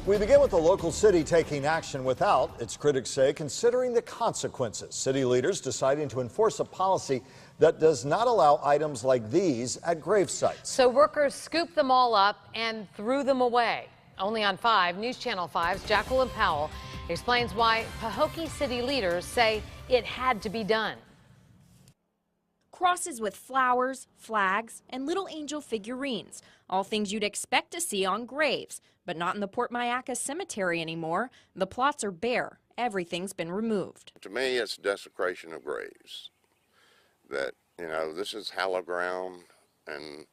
We begin with the local city taking action without, its critics say, considering the consequences. City leaders deciding to enforce a policy that does not allow items like these at grave sites. So workers scooped them all up and threw them away. Only on 5, News Channel 5's Jacqueline Powell explains why Pahokee city leaders say it had to be done. Crosses with flowers, flags, and little angel figurines, all things you'd expect to see on graves, but not in the Port Mayaca Cemetery anymore. The plots are bare. Everything's been removed. To me, it's desecration of graves. That, this is hallowed ground, and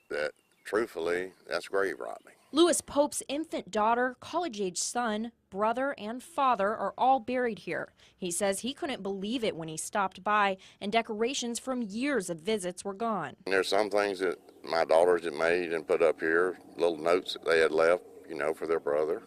that, truthfully, that's grave robbing. Lewis Pope's infant daughter, college-age son, brother, and father are all buried here. He says he couldn't believe it when he stopped by, and decorations from years of visits were gone. And there's some things that my daughters had made and put up here, little notes that they had left, for their brother.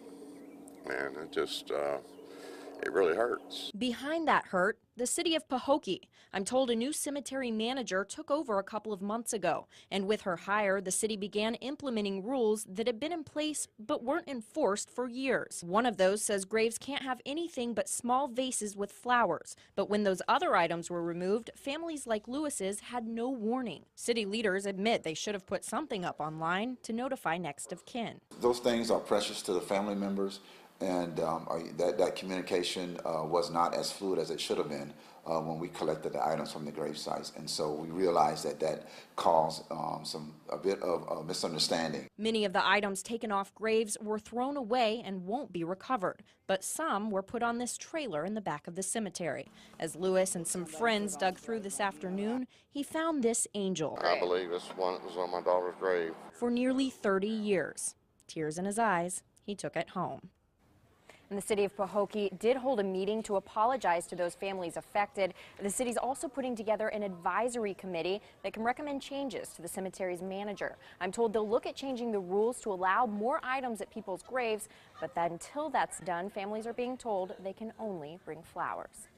And it just, it really hurts. Behind that hurt, the city of Pahokee. I'm told a new cemetery manager took over a couple of months ago, and with her hire, the city began implementing rules that had been in place but weren't enforced for years. One of those says graves can't have anything but small vases with flowers, but when those other items were removed, families like Lewis's had no warning. City leaders admit they should have put something up online to notify next of kin. Those things are precious to the family members, and that communication was not as fluid as it should have been when we collected the items from the grave sites, and so we realized that caused a bit of misunderstanding. Many of the items taken off graves were thrown away and won't be recovered, but some were put on this trailer in the back of the cemetery. As Lewis and some friends dug through this afternoon, he found this angel. I believe this one was on my daughter's grave. For nearly 30 years. Tears in his eyes, he took it home. And the city of Pahokee did hold a meeting to apologize to those families affected. The city's also putting together an advisory committee that can recommend changes to the cemetery's manager. I'm told they'll look at changing the rules to allow more items at people's graves, but that until that's done, families are being told they can only bring flowers.